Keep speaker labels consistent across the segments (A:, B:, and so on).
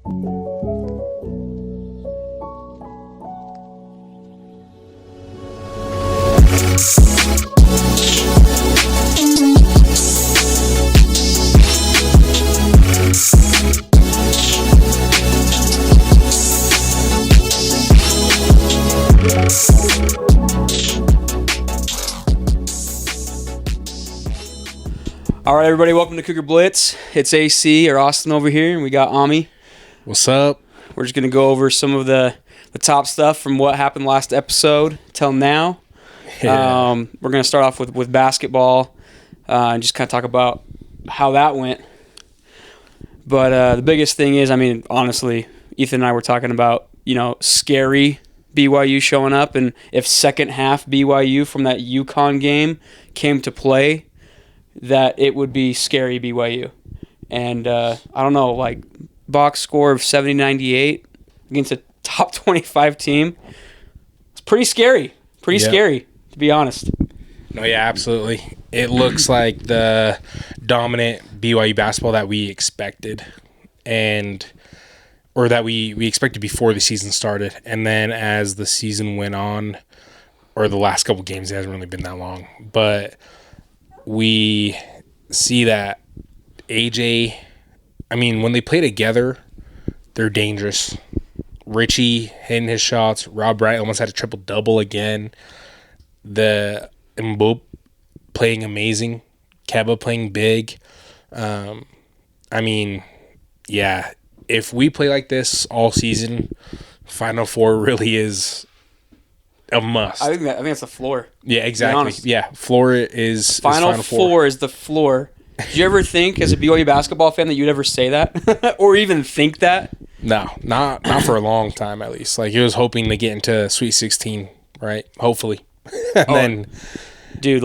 A: All right, everybody, welcome to Cougar Blitz. It's AC or Austin over here, and we got Ami.
B: What's up?
A: We're just going to go over some of the top stuff from what happened last episode till now.
B: Yeah.
A: We're going to start off with basketball and just kind of talk about how that went. But the biggest thing is, I mean, honestly, Ethan and I were talking about, scary BYU showing up, and if second half BYU from that UConn game came to play, that it would be scary BYU. And I don't know, like box score of 70-98 against a top 25 team. It's pretty scary. Scary, to be honest.
B: No, yeah, absolutely. It looks like the dominant BYU basketball that we expected or that we expected before the season started. And then as the season went on, or the last couple games, it hasn't really been that long, but we see that AJ, I mean, when they play together, they're dangerous. Richie hitting his shots. Rob Wright almost had a triple-double again. The Mboop playing amazing. Keba playing big. I mean, yeah, if we play like this all season, Final Four really is a must.
A: I think that's the floor.
B: Yeah, exactly. Yeah, floor is
A: Final Four is the floor. Did you ever think, as a BYU basketball fan, that you'd ever say that, or even think that?
B: No, not for a long time at least. Like, he was hoping to get into Sweet 16, right? Hopefully, then,
A: dude,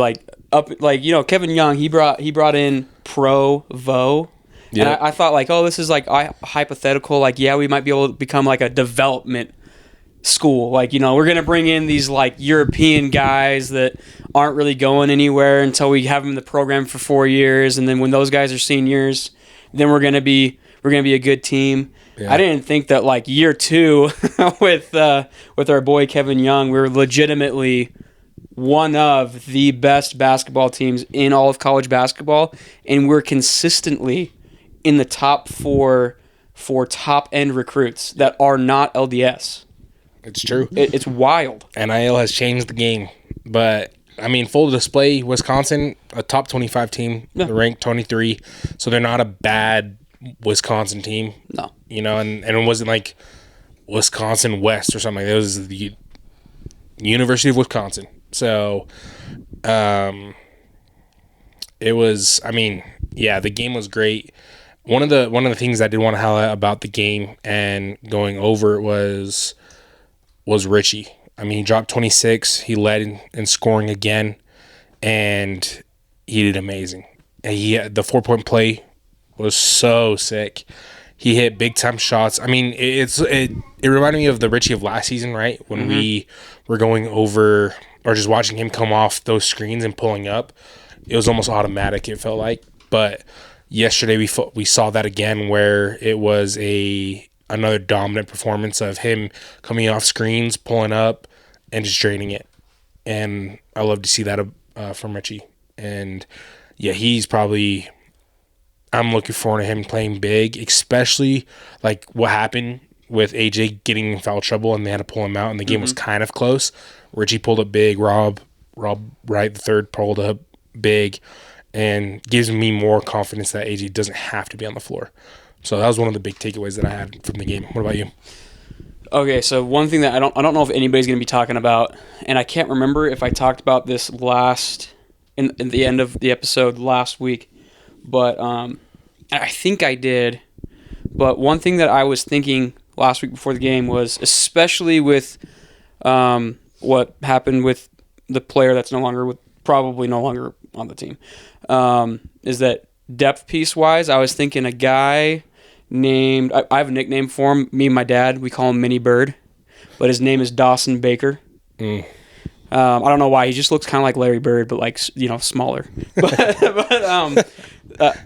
A: Kevin Young, he brought in Provo.
B: Yep.
A: And I thought, this is hypothetical. We might be able to become like a development school. We're going to bring in these European guys that aren't really going anywhere until we have them in the program for 4 years, and then when those guys are seniors, then we're going to be a good team. Yeah. I didn't think that year two with our boy Kevin Young, we were legitimately one of the best basketball teams in all of college basketball, and we're consistently in the top four for top end recruits that are not LDS.
B: It's true.
A: It's wild.
B: NIL has changed the game. But, I mean, full display, Wisconsin, a top 25 team, ranked 23. So they're not a bad Wisconsin team.
A: No.
B: And it wasn't like Wisconsin West or something. It was the University of Wisconsin. So it was, I mean, yeah, the game was great. One of the things I did want to highlight about the game and going over it was Richie. I mean, he dropped 26. He led in scoring again, and he did amazing. And the 4-point play was so sick. He hit big time shots. I mean, it reminded me of the Richie of last season, right? When we were going over or just watching him come off those screens and pulling up, it was almost automatic. It felt like, but yesterday we saw that again, where it was another dominant performance of him coming off screens, pulling up, and just draining it. And I love to see that from Richie. And yeah, I'm looking forward to him playing big, especially like what happened with AJ getting in foul trouble and they had to pull him out and the game was kind of close. Richie pulled up big. Rob Wright the third pulled up big, and gives me more confidence that AJ doesn't have to be on the floor. So that was one of the big takeaways that I had from the game. What about you?
A: Okay, so one thing that I don't know if anybody's going to be talking about, and I can't remember if I talked about this in the end of the episode last week, but I think I did. But one thing that I was thinking last week before the game was, especially with what happened with the player that's probably no longer on the team, is that depth piece wise, I was thinking a guy named, I have a nickname for him. Me and my dad, we call him Mini Bird, but his name is Dawson Baker. I don't know why. He just looks kind of like Larry Bird, but smaller.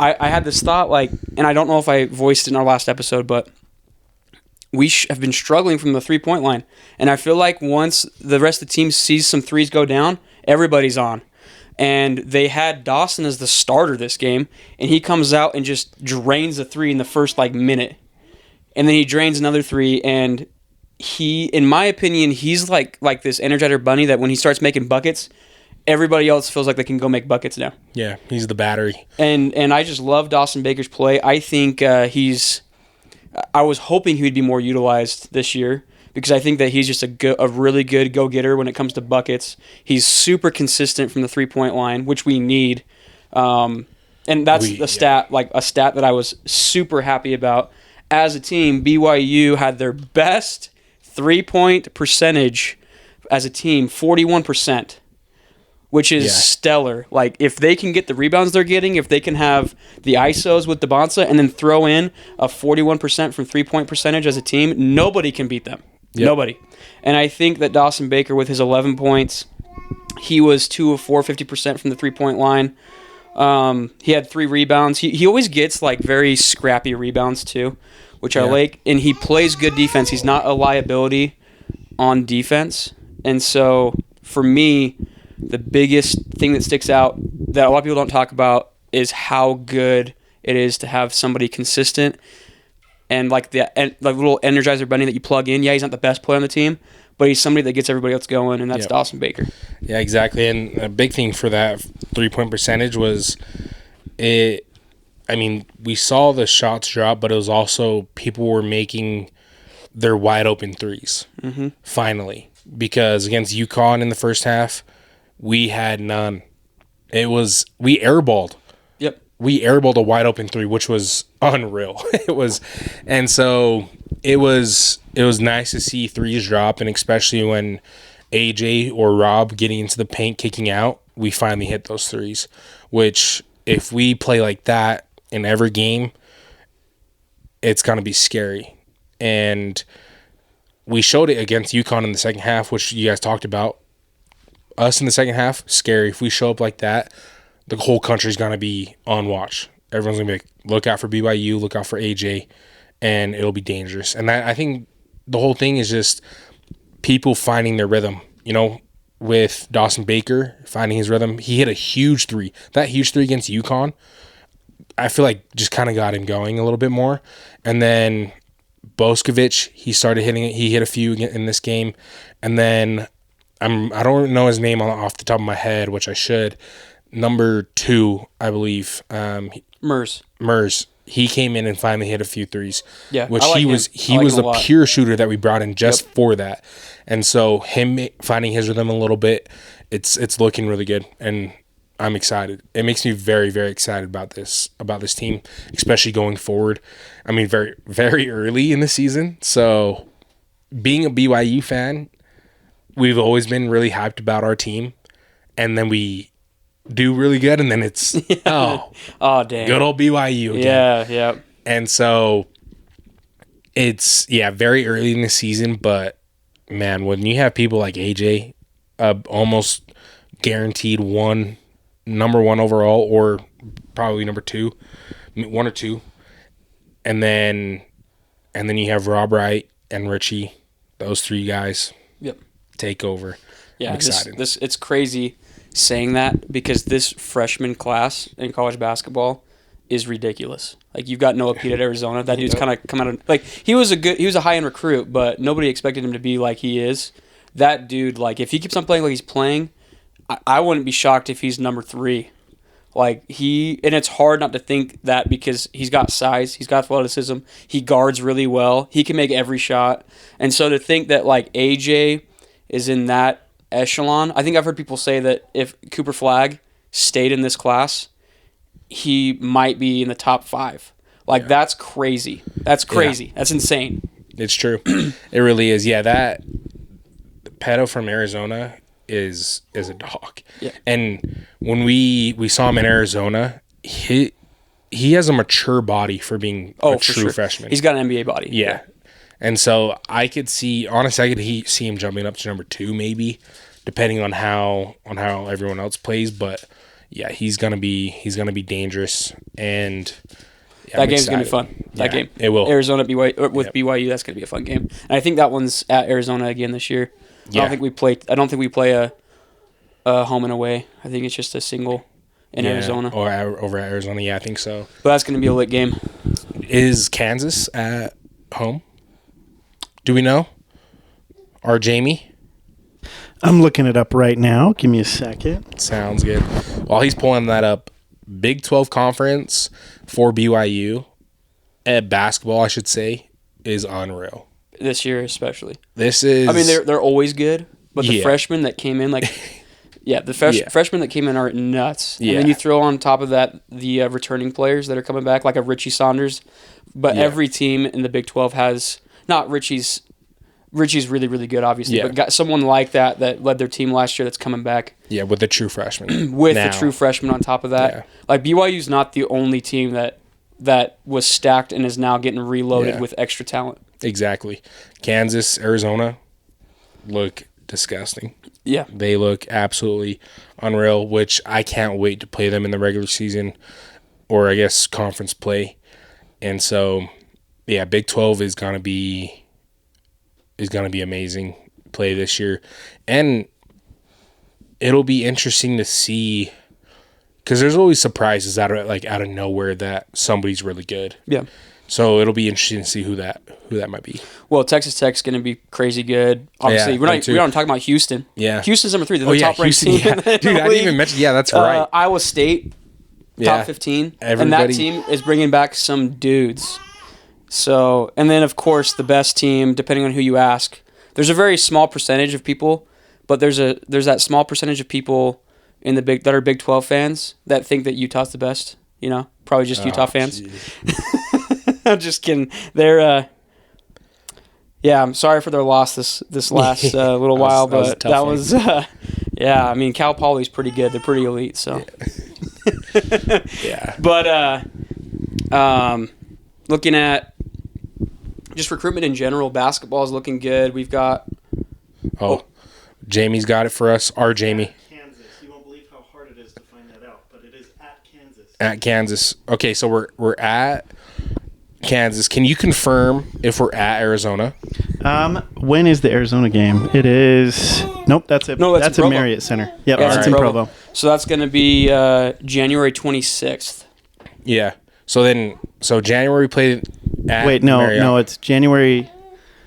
A: I had this thought, and I don't know if I voiced it in our last episode, but we have been struggling from the 3-point line. And I feel like once the rest of the team sees some threes go down, everybody's on. And they had Dawson as the starter this game, and he comes out and just drains a three in the first minute. And then he drains another three, and he, in my opinion, he's like this Energizer Bunny that when he starts making buckets, everybody else feels like they can go make buckets now.
B: Yeah, he's the battery.
A: And I just love Dawson Baker's play. I think I was hoping he would be more utilized this year because I think that he's just a really good go-getter when it comes to buckets. He's super consistent from the 3-point line, which we need. And that's a stat that I was super happy about. As a team, BYU had their best 3-point percentage as a team, 41%. Which is stellar. Like, if they can get the rebounds they're getting, if they can have the ISOs with Bonsa and then throw in a 41% from 3-point percentage as a team, nobody can beat them. Yep. Nobody. And I think that Dawson Baker, with his 11 points, he was 2 of 4, 50% from the 3-point line. He had 3 rebounds. He always gets, very scrappy rebounds, too, which I like. And he plays good defense. He's not a liability on defense. And so, for me, the biggest thing that sticks out that a lot of people don't talk about is how good it is to have somebody consistent and the little Energizer Bunny that you plug in. Yeah, he's not the best player on the team, but he's somebody that gets everybody else going, and that's Dawson Baker.
B: Yeah, exactly. And a big thing for that 3-point percentage was we saw the shots drop, but it was also people were making their wide open threes. Mm-hmm. Finally, because against UConn in the first half, we had none. We airballed.
A: Yep.
B: We airballed a wide open 3, which was unreal. It was nice to see threes drop, and especially when AJ or Rob getting into the paint, kicking out, we finally hit those threes. Which, if we play like that in every game, it's gonna be scary. And we showed it against UConn in the second half, which you guys talked about. Us in the second half, scary. If we show up like that, the whole country's going to be on watch. Everyone's going to be like, look out for BYU, look out for AJ, and it'll be dangerous. And I think the whole thing is just people finding their rhythm. With Dawson Baker finding his rhythm, he hit a huge 3. That huge 3 against UConn, I feel like just kind of got him going a little bit more. And then Boscovich, he started hitting it. He hit a few in this game. And then I don't know his name off the top of my head, which I should. Number 2, I believe.
A: Mers.
B: He came in and finally hit a few threes.
A: Yeah,
B: which he was a pure shooter that we brought in just for that. And so him finding his rhythm a little bit, it's looking really good, and I'm excited. It makes me very, very excited about this team, especially going forward. Very, very early in the season. So being a BYU fan, we've always been really hyped about our team, and then we do really good, and then it's
A: dang,
B: good old BYU again.
A: Yeah.
B: And so it's very early in the season, but man, when you have people like AJ, almost guaranteed number 1 overall, or probably number 2, 1 or 2, and then you have Rob Wright and Richie, those 3 guys.
A: Yep.
B: Take over.
A: Yeah,
B: I'm excited.
A: It's crazy saying that because this freshman class in college basketball is ridiculous. You've got Noah Pete at Arizona. That dude's kind of come out of he was a high-end recruit, but nobody expected him to be like he is. That dude, if he keeps on playing like he's playing, I wouldn't be shocked if he's number 3. And it's hard not to think that because he's got size, he's got athleticism, he guards really well, he can make every shot, and so to think that AJ is in that echelon. I think I've heard people say that if Cooper Flagg stayed in this class, he might be in the top 5. That's crazy. That's crazy. Yeah. That's insane.
B: It's true. It really is. Yeah, that pedo from Arizona is a dog. Yeah. And when we saw him in Arizona, he has a mature body for being a true freshman.
A: He's got an NBA body.
B: Yeah. And so I could see him jumping up to number 2 maybe, depending on how everyone else plays. But yeah, he's gonna be dangerous. And Yeah,
A: that
B: I'm
A: game's gonna be
B: excited.
A: fun. That game,
B: it will.
A: Arizona BYU, that's gonna be a fun game. And I think that one's at Arizona again this year.
B: Yeah.
A: I don't think we play a home and away. I think it's just a single in Arizona.
B: Or over at Arizona. Yeah, I think so.
A: But that's gonna be a lit game.
B: Is Kansas at home? Do we know? Or Jamie?
C: I'm looking it up right now. Give me a second.
B: Sounds good. While he's pulling that up, Big 12 conference for BYU at basketball, I should say, is unreal.
A: This year especially.
B: This is.
A: I mean, they're always good, but the freshmen that came in, freshmen that came in are nuts.
B: Yeah.
A: And then you throw on top of that the returning players that are coming back, like a Richie Saunders. But every team in the Big 12 has not Richie's really, really good, obviously, but got someone like that led their team last year that's coming back.
B: Yeah, with the true freshman.
A: With the true freshman on top of that.
B: Yeah.
A: Like, BYU's not the only team that was stacked and is now getting reloaded with extra talent.
B: Exactly. Kansas, Arizona look disgusting.
A: Yeah.
B: They look absolutely unreal, which I can't wait to play them in the regular season or, I guess, conference play. And so, yeah, Big 12 is going to be amazing play this year. And it'll be interesting to see because there's always surprises out of nowhere that somebody's really good.
A: Yeah.
B: So it'll be interesting to see who that might be.
A: Well, Texas Tech's going to be crazy good. Obviously, we're not talking about Houston.
B: Yeah.
A: Houston's number 3. They're the top-ranked team.
B: Yeah. Dude, I didn't even mention. Yeah, that's right.
A: Iowa State, top 15. And that team is bringing back some dudes. So, and then, of course, the best team, depending on who you ask. There's a very small percentage of people, but there's that small percentage of people that are Big 12 fans that think that Utah's the best. You know, probably just Utah fans. I'm just kidding. They're, I'm sorry for their loss this last little while, but that was, I mean, Cal Poly's pretty good. They're pretty elite, so.
B: Yeah.
A: But looking at just recruitment in general, basketball is looking good. We've got.
B: Jamie's got it for us. Our Jamie.
C: Kansas. You won't believe how hard it is to find that out, but it is at Kansas.
B: At Kansas. Okay, so we're at Kansas. Can you confirm if we're at Arizona?
C: When is the Arizona game? It is. Nope, that's it.
A: No,
C: that's a Marriott Center. Yep,
A: Yeah,
C: it's in Provo.
A: So that's going to be January 26th.
B: Yeah. So January we play at
C: Wait, no, it's January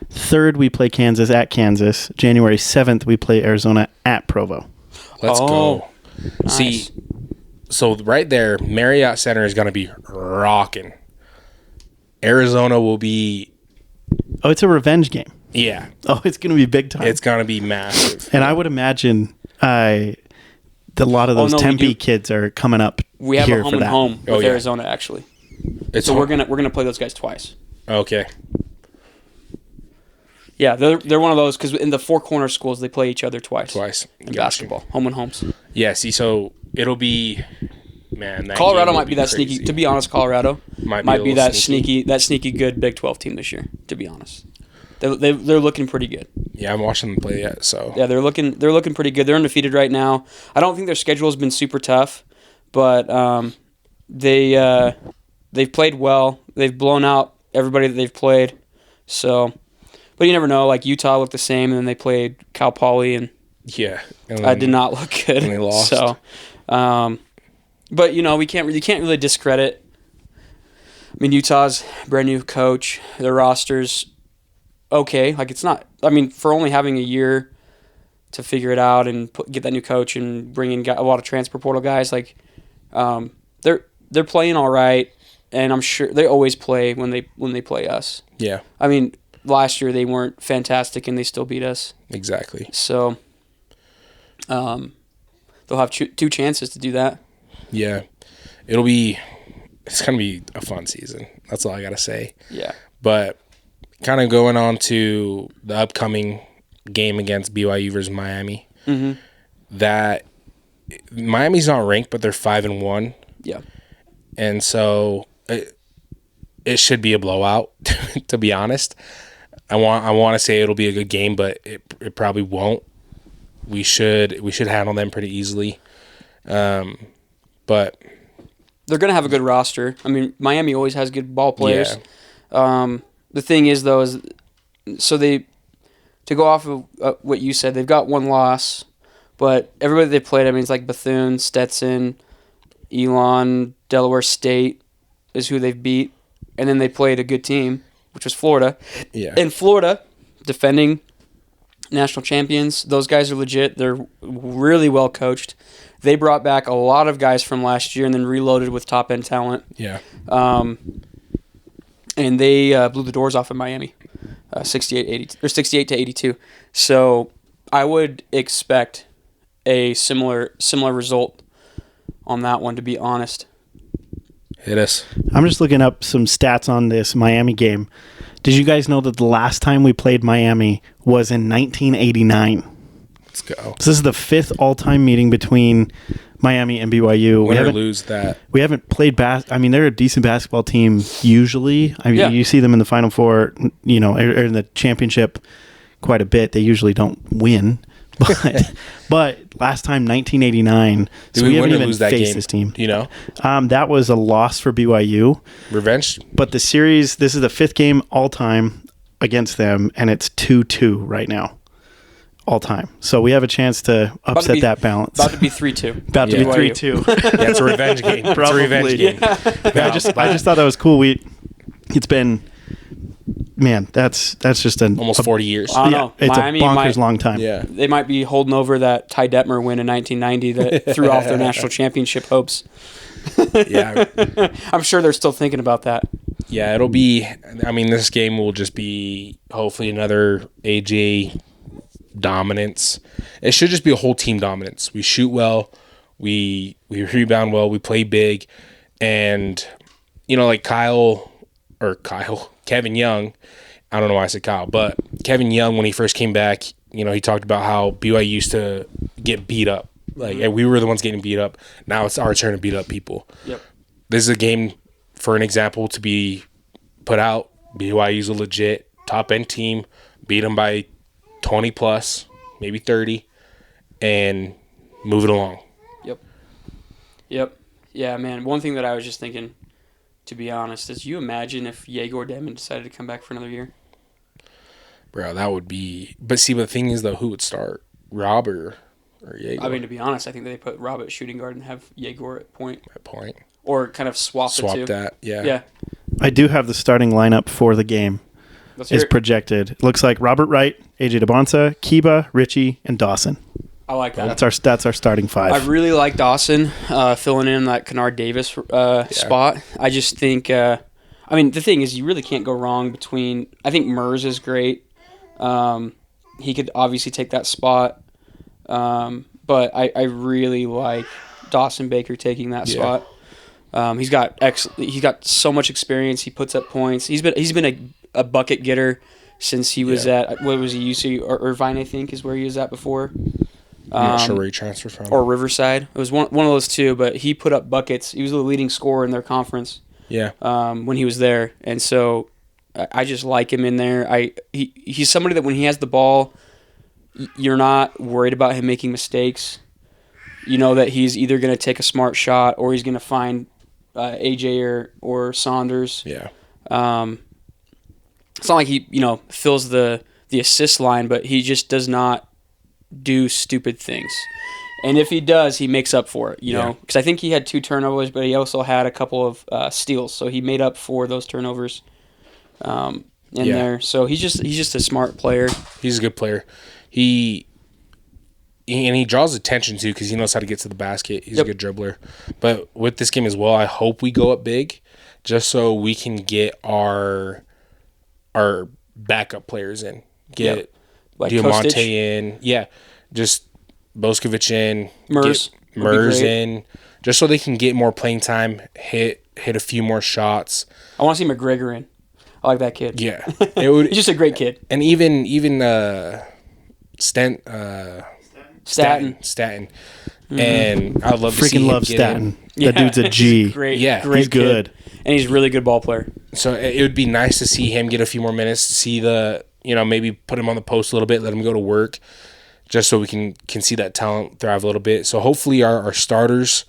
C: 3rd we play Kansas at Kansas. January 7th we play Arizona at Provo.
B: Let's go.
A: Nice.
B: See, so right there, Marriott Center is going to be rocking. Arizona will be.
C: Oh, it's a revenge game.
B: Yeah.
C: Oh, it's going to be big time.
B: It's going to be massive.
C: And I would imagine a lot of those Tempe kids are coming up.
A: We have
C: here
A: a home
C: for
A: and
C: that.
A: home with Arizona actually. So we're gonna play those guys twice.
B: Okay.
A: Yeah, they're one of those because in the Four Corner schools they play each other twice in basketball, home and homes.
B: Yeah. See, so it'll be. Man, that
A: Colorado
B: game
A: might be that
B: crazy.
A: sneaky. To be honest, Colorado might be that
B: sneaky
A: good Big 12 team this year. To be honest, they're looking pretty good.
B: Yeah, I'm watching them play yet. So
A: yeah, they're looking pretty good. They're undefeated right now. I don't think their schedule has been super tough, but they've played well. They've blown out everybody that they've played. So, but you never know. Like Utah looked the same, and then they played Cal Poly, and
B: I
A: did not look good.
B: And they lost.
A: So, but we can't really discredit. I mean, Utah's brand new coach. Their roster's okay. Like it's not. I mean, for only having a year to figure it out and get that new coach and bring in a lot of transfer portal guys, like they're playing all right, and I'm sure they always play when they play us.
B: Yeah.
A: I mean, last year they weren't fantastic and they still beat us.
B: Exactly.
A: So, they'll have two chances to do that.
B: Yeah. It's going to be a fun season. That's all I got to say.
A: Yeah.
B: But kind of going on to the upcoming game against BYU versus Miami.
A: Mm-hmm.
B: That Miami's not ranked, but they're 5-1.
A: Yeah.
B: And so it should be a blowout, to be honest. I want to say it'll be a good game, but it probably won't. We should handle them pretty easily. But
A: they're going to have a good roster. I mean, Miami always has good ball players.
B: Yeah.
A: The thing is, though, to go off of what you said, they've got one loss, but everybody they played, I mean, it's like Bethune, Stetson, Elon, Delaware State is who they've beat, and then they played a good team, which was Florida.
B: Yeah.
A: And Florida, defending national champions, those guys are legit. They're really well coached. They brought back a lot of guys from last year and then reloaded with top-end talent.
B: Yeah.
A: And they blew the doors off of Miami, 68 to 82. So I would expect a similar result on that one, to be honest.
B: Hit us.
C: I'm just looking up some stats on this Miami game. Did you guys know that the last time we played Miami was in 1989?
B: Let's go.
C: So this is the 5th all-time meeting between Miami and BYU.
B: Win or lose that.
C: We haven't played I mean, they're a decent basketball team usually. I mean,
A: Yeah.
C: you see them in the Final Four, you know, or in the championship quite a bit. They usually don't win. But last time, 1989.
B: Did
C: So
B: we
C: we haven't
B: win or
C: even
B: lose that
C: faced
B: game?
C: this team.
B: Do you know?
C: That was a loss for BYU.
B: Revenge?
C: But the series, this is the 5th game all time against them, and it's 2-2 right now, all time. So we have a chance to upset that balance.
A: About to be 3-2.
C: About to be
B: Yeah.
C: 3-2.
B: Yeah, it's a revenge game. It's a revenge game.
C: I just thought that was cool. It's been, man, that's just an
B: Almost 40 years.
A: I don't know.
C: It's
A: Miami
C: a bonkers
A: might-
C: long time.
B: Yeah.
A: They might be holding over that Ty Detmer win in 1990 that threw off their national championship hopes.
B: Yeah.
A: I'm sure they're still thinking about that.
B: Yeah, it'll be. I mean, this game will just be hopefully another AJ dominance. It should just be a whole team dominance. We shoot well, we rebound well, we play big, and you know, like Kevin Young. I don't know why I said Kyle, but Kevin Young, when he first came back, you know, he talked about how BYU used to get beat up. Like, and we were the ones getting beat up. Now it's our turn to beat up people.
A: Yep.
B: This is a game, for an example, to be put out. BYU's a legit top-end team. Beat them by 20 plus, maybe 30, and move it along.
A: Yep. Yeah, man. One thing that I was just thinking, to be honest, is you imagine if Yegor Demon decided to come back for another year?
B: Bro, that would be... But see, the thing is, though, who would start? Rob or Yegor?
A: I mean, to be honest, I think they put Rob at shooting guard and have Yegor at point.
B: At point.
A: Or kind of swap the two.
B: that, yeah.
A: Yeah.
C: I do have the starting lineup for the game.
A: Let's hear
C: Is
A: it.
C: projected. It looks like Robert Wright, AJ DeBonsa, Kiba, Richie, and Dawson.
A: I like that.
C: That's our starting 5.
A: I really like Dawson filling in that Kennard Davis spot. I just think, I mean, the thing is, you really can't go wrong between. I think Mers is great. He could obviously take that spot, but I really like Dawson Baker taking that spot. He's got so much experience. He puts up points. He's been a bucket getter since he was at, what was he, UC Irvine, I think, is where he was at before.
B: I'm not sure where he transferred from.
A: Or Riverside. It was one of those two, but he put up buckets. He was the leading scorer in their conference.
B: Yeah.
A: When he was there, and so I just like him in there. He's somebody that when he has the ball, you're not worried about him making mistakes. You know that he's either going to take a smart shot or he's going to find AJ or Saunders.
B: Yeah.
A: It's not like he fills the assist line, but he just does not do stupid things. And if he does, he makes up for it, you know, because I think he had 2 turnovers, but he also had a couple of steals, so he made up for those turnovers there. So he's just a smart player.
B: He's a good player. He draws attention too because he knows how to get to the basket. He's a good dribbler. But with this game as well, I hope we go up big, just so we can get our backup players in. Get
A: like
B: Diamante
A: Kostic.
B: in, just Boskovic in,
A: Mers
B: get Mers in, just so they can get more playing time, hit a few more shots.
A: I want to see McGregor in. I like that kid.
B: Yeah, it would.
A: He's just a great kid.
B: And even Staten.
A: Mm-hmm.
B: And I'd love to see
C: Freaking
B: him
C: love
B: get
C: Staten.
A: Yeah.
C: That dude's a G.
A: Great,
B: Yeah,
A: great
C: he's good.
A: kid. And he's a really good ball player.
B: So it would be nice to see him get a few more minutes, to see maybe put him on the post a little bit, let him go to work, just so we can see that talent thrive a little bit. So hopefully our starters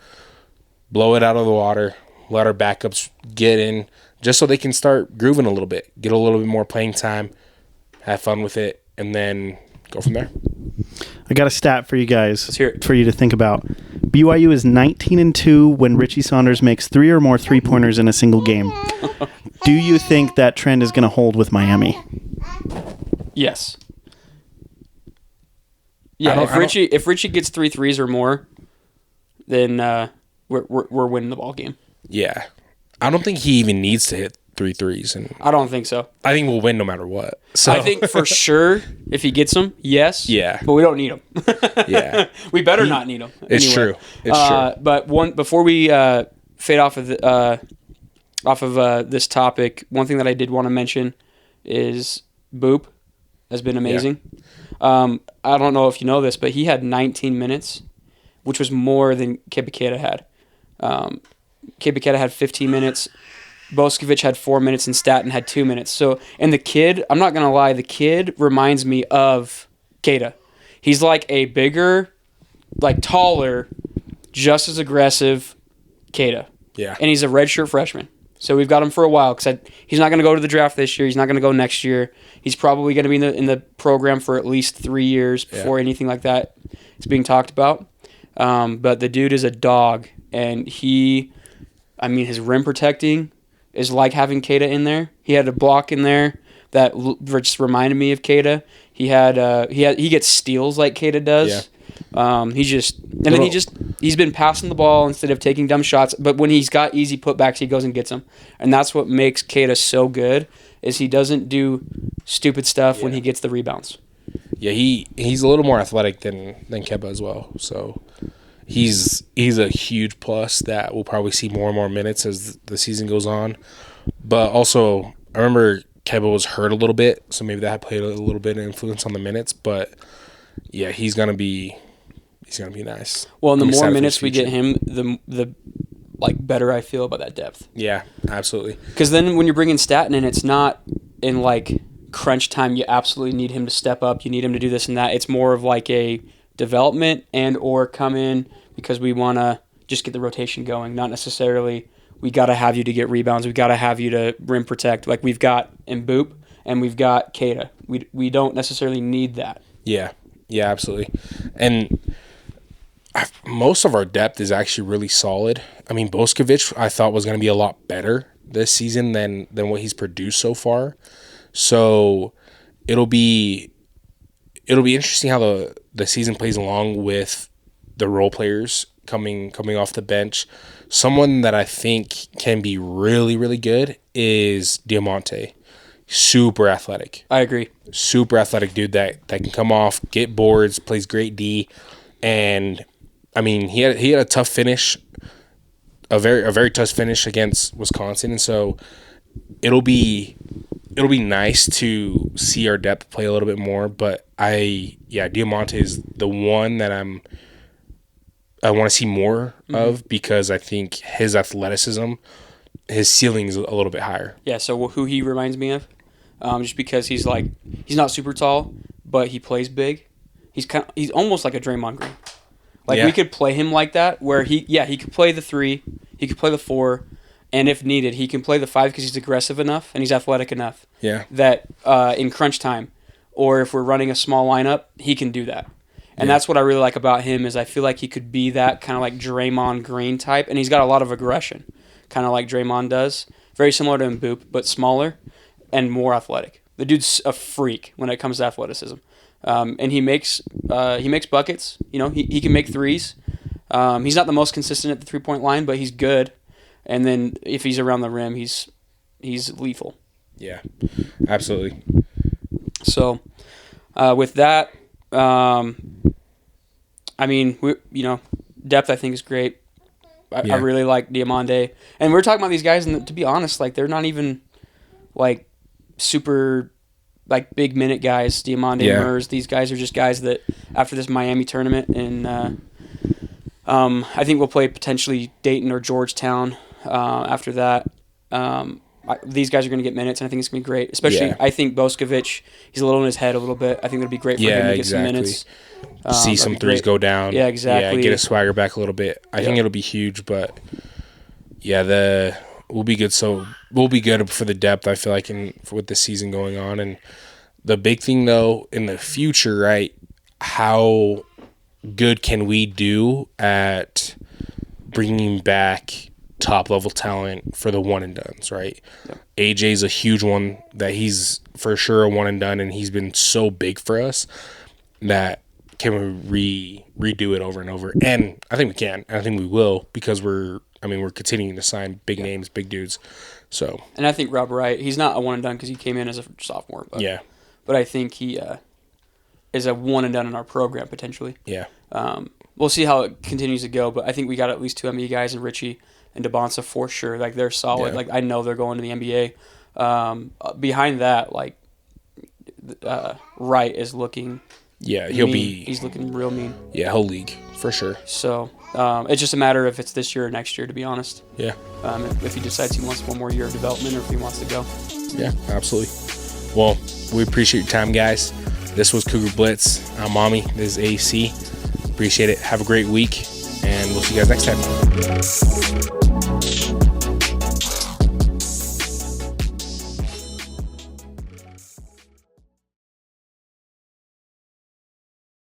B: blow it out of the water. let our backups get in just so they can start grooving a little bit, get a little bit more playing time, have fun with it, and then go from there.
C: I got a stat for you guys.
A: Let's hear it.
C: For you to think about. BYU is 19-2 when Richie Saunders makes 3 or more 3-pointers in a single game. Do you think that trend is going to hold with Miami?
A: Yes. Yeah, if Richie gets 3 threes or more, then we're winning the ball game.
B: Yeah. I don't think he even needs to hit 3 threes, and
A: I don't think so.
B: I think we'll win no matter what. So
A: I think for sure if he gets them, yes.
B: Yeah.
A: But we don't need them.
B: Yeah.
A: We better not need them.
B: It's true. It's true.
A: But before we fade off of this topic, one thing that I did want to mention is Boop has been amazing. Yeah. I don't know if you know this, but he had 19 minutes, which was more than Kebaketa had. Kebaketa had 15 minutes. Boskovic had 4 minutes, and Staten had 2 minutes. So, and the kid, I'm not going to lie, the kid reminds me of Keita. He's like a bigger, like taller, just as aggressive Keita.
B: Yeah.
A: And he's a redshirt freshman. So we've got him for a while because he's not going to go to the draft this year. He's not going to go next year. He's probably going to be in the program for at least 3 years before anything like that is being talked about. But the dude is a dog, and his rim protecting is like having Keita in there. He had a block in there that just reminded me of Keita. He gets steals like Keita does. Yeah. He's been passing the ball instead of taking dumb shots. But when he's got easy putbacks, he goes and gets them, and that's what makes Keita so good. Is he doesn't do stupid stuff when he gets the rebounds.
B: Yeah, he's a little more athletic than Keba as well. So he's a huge plus that we'll probably see more and more minutes as the season goes on. But also, I remember Keba was hurt a little bit, so maybe that played a little bit of influence on the minutes. But yeah, he's gonna be nice.
A: Well, and the more minutes we get him, the better I feel about that depth.
B: Yeah, absolutely.
A: Because then when you're bringing Staten in, it's not in like crunch time. You absolutely need him to step up. You need him to do this and that. It's more of like a development and or come in because we want to just get the rotation going, not necessarily we got to have you to get rebounds, we got to have you to rim protect like we've got in Boop and we've got Keita. We don't necessarily need that.
B: Yeah, absolutely. And most of our depth is actually really solid. I mean, Boskovic I thought was going to be a lot better this season than what he's produced so far. So it'll be interesting how the season plays along with the role players coming off the bench. Someone that I think can be really, really good is Diamante. Super athletic.
A: I agree.
B: Super athletic dude that can come off, get boards, plays great D, and I mean he had a tough finish, a very tough finish against Wisconsin, and so it'll be nice to see our depth play a little bit more. But Diamante is the one that I want to see more of because I think his athleticism, his ceiling is a little bit higher.
A: Yeah. So who he reminds me of, just because he's not super tall, but he plays big. He's almost like a Draymond Green. Like we could play him like that, where he could play the 3, he could play the 4. And if needed, he can play the 5 because he's aggressive enough and he's athletic enough.
B: Yeah.
A: That in crunch time, or if we're running a small lineup, he can do that. And that's what I really like about him is I feel like he could be that kind of like Draymond Green type, and he's got a lot of aggression, kind of like Draymond does. Very similar to Mboop, but smaller and more athletic. The dude's a freak when it comes to athleticism, and he makes buckets. You know, he can make threes. He's not the most consistent at the 3-point line, but he's good. And then if he's around the rim, he's lethal.
B: Yeah, absolutely.
A: So with that, depth I think is great. I really like Diamante. And we're talking about these guys, and to be honest, like they're not even like super like big minute guys. Diamante, Mers, these guys are just guys that after this Miami tournament, and I think we'll play potentially Dayton or Georgetown. After that, these guys are going to get minutes, and I think it's going to be great. Especially, I think Boskovic, he's a little in his head a little bit. I think it'll be great for him to get some minutes.
B: See some threes go down.
A: Yeah, exactly.
B: Yeah, get his swagger back a little bit. I think it'll be huge, but Yeah, we'll be good. So we'll be good for the depth, I feel like, with the season going on. And the big thing, though, in the future, right, how good can we do at bringing back top-level talent for the one-and-dones, right? Yep. AJ's a huge one that he's for sure a one-and-done, and he's been so big for us that can we redo it over and over? And I think we can, and I think we will, because we're continuing to sign big names, big dudes. So,
A: and I think Rob Wright, he's not a one-and-done because he came in as a sophomore. But,
B: yeah.
A: But I think he is a one-and-done in our program, potentially.
B: Yeah.
A: We'll see how it continues to go, but I think we got at least 2 NBA guys in Richie and DeBonsa for sure. Like, they're solid. Yeah. Like, I know they're going to the NBA. Behind that, like, Wright is looking he's looking real mean.
B: Yeah, whole league, for sure.
A: So, it's just a matter of if it's this year or next year, to be honest.
B: Yeah.
A: If he decides he wants one more year of development or if he wants to go.
B: Yeah, absolutely. Well, we appreciate your time, guys. This was Cougar Blitz. I'm Mommy. This is AC. Appreciate it. Have a great week, and we'll see you guys next time.